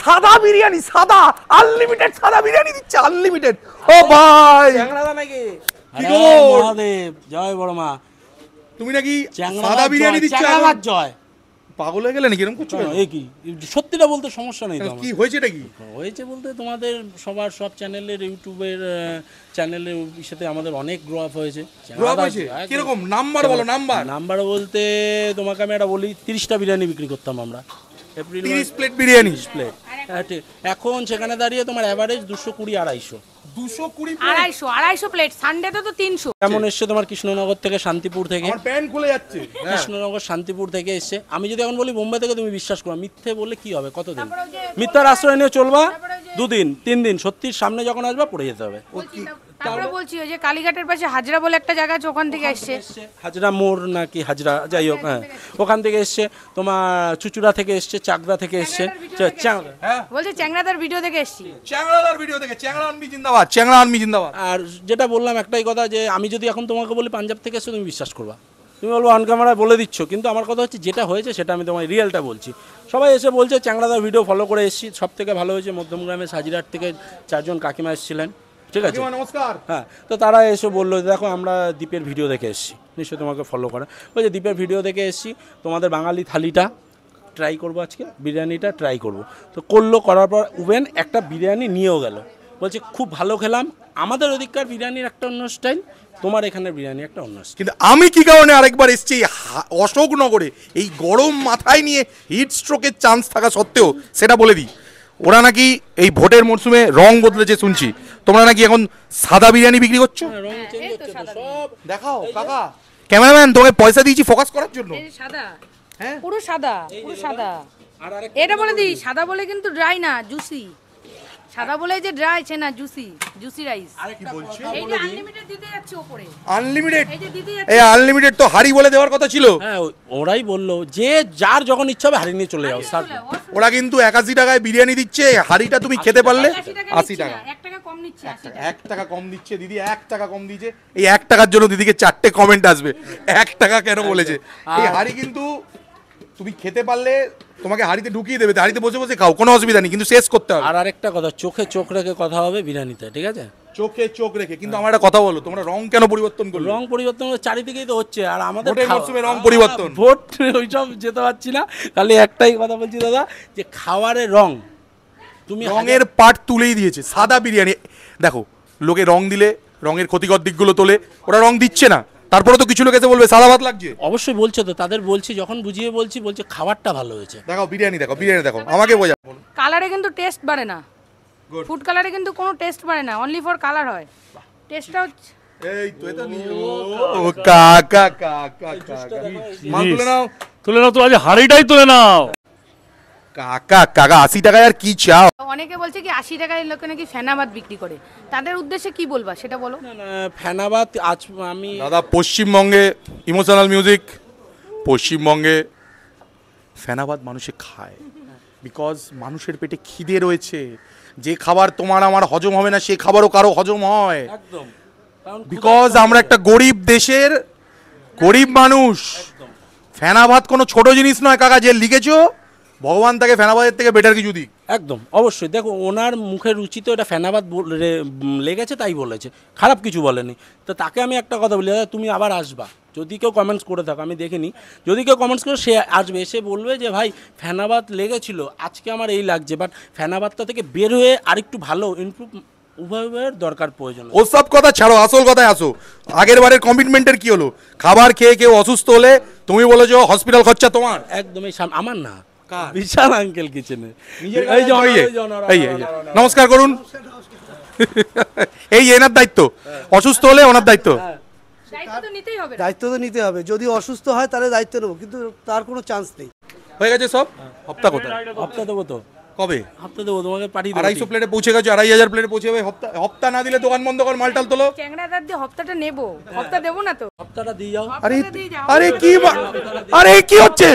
সাদা বিরিয়ানি, সাদা আনলিমিটেড সাদা বিরিয়ানি দিচ্ছে, আনলিমিটেড। ও ভাই চ্যাংড়া নাকি কি খবর? মহাদেব জয় বড় মা। তুমি নাকি সাদা বিরিয়ানি দিচ্ছ? আমার জয় পাগল হয়ে গেলে নাকি এরকম করছো? এই কি সত্যিটা বলতে সমস্যা নেই তো কি হয়েছে? এটা কি হয়েছে বলতে তোমাদের সবার সব চ্যানেলের ইউটিউবের চ্যানেলের সাথে আমাদের অনেক গ্রো আপ হয়েছে। কিরকম নাম্বার বলো? নাম্বার বলতে তোমাকে আমি একটা বলি, 30টা বিরিয়ানি বিক্রি করতাম আমরা, 30 প্লেট বিরিয়ানি প্লেট। এখন সেখানে দাঁড়িয়ে তোমার অ্যাভারেজ 220-250 250 প্লেট, সানডেতে তো 300। যেমন এসছে তোমার কৃষ্ণনগর থেকে, শান্তিপুর থেকে, আমার প্যান্ট খুলে যাচ্ছে, কৃষ্ণনগর শান্তিপুর থেকে এসছে। আমি যদি এখন বলি বোম্বে থেকে, তুমি বিশ্বাস করো, মিথ্যে বললে কি হবে? কতদিন মিথ্যার আশ্রয় নিয়ে চলবা? 2 দিন 3 দিন, সত্যির সামনে যখন আসবা পড়ে যেতে হবে। তারপরে বলছি ওই যে কালীঘাটের পাশে হাজরা বলে একটা জায়গা আছে, ওখান থেকে এসছে, হাজরা মোড় নাকি হাজরা, যাই হোক, হ্যাঁ ওখান থেকে এসছে। তোমার চুচুড়া থেকে এসছে, চাকদা থেকে এসছে, বলছে চ্যাংড়াদার ভিডিও থেকে এসছি, চ্যাংড়াদার ভিডিও থেকে। চ্যাংড়া আনবি জিন্দাবাদ, চ্যাংড়া আনবি জিন্দাবাদ। আর যেটা বললাম একটাই কথা, যে আমি যদি এখন তোমাকে বলি পাঞ্জাব থেকে এসে, তুমি বিশ্বাস করবা? তুমি বলবো অন ক্যামেরায় বলে দিচ্ছ, কিন্তু আমার কথা হচ্ছে যেটা হয়েছে সেটা আমি তোমার রিয়েলটা বলছি। সবাই এসে বলছে চ্যাংড়াদার ভিডিও ফলো করে এসেছি, সব থেকে ভালো হয়েছে মধ্যমগ্রামে সাজিরহাট থেকে 4 জন কাকিমা এসেছিলেন, ঠিক আছে, নমস্কার। হ্যাঁ, তো তারা এসে বললো দেখো আমরা দ্বীপের ভিডিও দেখে এসেছি, নিশ্চয়ই তোমাকে ফলো করে। বলছে দ্বীপের ভিডিও দেখে এসেছি, তোমাদের বাঙালি থালিটা ট্রাই করবো, আজকে বিরিয়ানিটা ট্রাই করবো। তো করার পর উবেন একটা বিরিয়ানি নিয়েও গেল, বলছে খুব ভালো খেলাম, আমাদের ওদিককার বিরিয়ানির একটা অন্য স্টাইল, তোমার এখানের বিরিয়ানি একটা অন্য স্টাইল। কিন্তু আমি কি কারণে আরেকবার এসেছি অশোকনগরে, এই গরম মাথায় নিয়ে হিট স্ট্রোকের চান্স থাকা সত্ত্বেও, সেটা বলে দিই, ওরা নাকি এই ভোটের মরশুমে রং বদলেছে শুনছি, তোমরা নাকি এখন সাদা বিরিয়ানি বিক্রি করছো। দেখাও কাকা, ক্যামেরাম্যান তোমাকে পয়সা দিয়েছি ফোকাস করার জন্য। সাদা, হ্যাঁ পুরো সাদা, পুরো সাদা। এটা বলে দিই, সাদা বলে কিন্তু ড্রাই না, জুসি। সাদা বলে যে ড্রাই আছে না, জুসি, জুসি রাইস। কি বলছে? এই যে আনলিমিটেড দিতে যাচ্ছে উপরে, আনলিমিটেড, এই যে দিতে যাচ্ছে, এই আনলিমিটেড তো হাড়ি বলে দেওয়ার কথা ছিল। হ্যাঁ ওরাই বললো যে যার যখন ইচ্ছা হবে হাড়ি নিয়ে চলে যাও। ওরা কিন্তু 81 টাকায় বিরিয়ানি দিচ্ছে, হাড়িটা তুমি খেতে পারলে 80 টাকা, 1 টাকা কম নিচ্ছে, 1 টাকা কম দিচ্ছে দিদি, 1 টাকা কম দিচ্ছে। এই 1 টাকার জন্য দিদিকে 4টে কমেন্ট আসবে, 1 টাকা কেন বলেছে। এই হাড়ি কিন্তু তুমি খেতে পারলে তোমাকে হাড়িতে ঢুকিয়ে দেবে, হাড়িতে বসে বসে খাও, কোনো অসুবিধা নেই, কিন্তু শেষ করতে হবে। আর আরেকটা কথা, চোখে চোখ রেখে কথা হবে বিরিয়ানিতে, ঠিক আছে? চোখে চোখ রেখে। কিন্তু আমার একটা কথা বলো, তোমরা রং কেন পরিবর্তন করলে? রং পরিবর্তন চারিদিকেই তো হচ্ছে, আর আমাদের মরশুমে রং পরিবর্তন, ভোট ওইসব যেতে পারছি না। তাহলে একটাই কথা বলছি দাদা, যে খাবারের রং, তুমি রঙের পার্ট তুলেই দিয়েছে। সাদা বিরিয়ানি দেখো, লোকে রং দিলে রঙের ক্ষতিকর দিকগুলো তোলে, ওরা রং দিচ্ছে না, তারপরে তো কিছু লোক এসে বলবে সাদা ভাত লাগছে। অবশ্যই বলছে তো, তাদের বলছি, যখন বুঝিয়ে বলছি, বলছে খাবারটা ভালো হয়েছে। দেখো বিরিয়ানি, দেখো বিরিয়ানি, দেখো আমাকে বোঝা। কালারে কিন্তু টেস্ট বাড়ে না, ফুড কালারে কিন্তু কোনো টেস্ট বাড়ে না, অনলি ফর কালার হয়, টেস্টটা হচ্ছে। এই তো এটা ও কাকা কাকা কাকা মাল তুলে নাও, তুলে নাও তো, আজ হাড়িটাই তুলে নাও। কাকা কাকা 80 টাকায় আর কি চাও? অনেকে বলছে কি 80 টাকায় লোকে নাকি ফেনাবাদ বিক্রি করে, তাদের উদ্দেশ্যে কি বলবা সেটা বলো। ফেনাবাদ আজ আমি দাদা, পশ্চিমবঙ্গে ইমোশনাল মিউজিক, পশ্চিমবঙ্গে ফেনাবাদ মানুষে খায় বিকজ মানুষের পেটে খিদে রয়েছে। যে খাবার তোমার আমার হজম হবে না, সে খাবারও কারো হজম হয়, একদম, বিকজ আমরা একটা গরিব দেশের গরিব মানুষ। ফেনাবাদ কোনো ছোট জিনিস নয় কাকা, যে লিখেছো ভগবান তাকে ফেনাবাদের থেকে বেটার কিছু দিক। একদম অবশ্যই, দেখো ওনার মুখের রুচি তো এটা ফেনাবাদ লেগেছে তাই বলেছে, খারাপ কিছু বলেনি। তো তাকে আমি একটা কথা বলি, দাদা তুমি আবার আসবা, যদি কেউ কমেন্টস করে থাকো, আমি দেখিনি, যদি কেউ কমেন্টস করে সে আসবে, এসে বলবে যে ভাই ফেনাবাদ লেগেছিল, আজকে আমার এই লাগছে, বাট ফেনাবাদটা থেকে বের হয়ে আরেকটু ভালো ইমপ্রুভ, উভয়ের দরকার প্রয়োজন। ওসব কথা ছাড়ো, আসল কথায় আসো। আগের বারের কমিটমেন্টের কি হলো? খাবার খেয়ে কেউ অসুস্থ হলে তুমি বলেছো হসপিটাল খরচা তোমার। একদমই আমার না, বিশাল আঙ্কেল কিচেনে। নমস্কার করুন, এই এনার দায়িত্ব, অসুস্থ হলে ওনার দায়িত্ব। দায়িত্ব তো নিতে হবে, যদি অসুস্থ হয় তাহলে দায়িত্ব নেবো, কিন্তু তার কোনো চান্স নেই। হয়ে গেছে সব। হপ্তা কোথায়? হপ্তা দেবো তো, কবে হপ্তা দেবো তোমাকে পাঠিয়ে। 250 প্লেটে পৌঁছে গেছে, 2500 প্লেটে পৌঁছে যাবে। হপ্তা না দিলে দোকান বন্ধ কর, মালটাল তোলো। চ্যাংড়াদার দিয়ে হপ্তাটা নেবো, হপ্তা দেবো না তো, হপ্তাটা দিয়ে যাও। আরে কি হচ্ছে?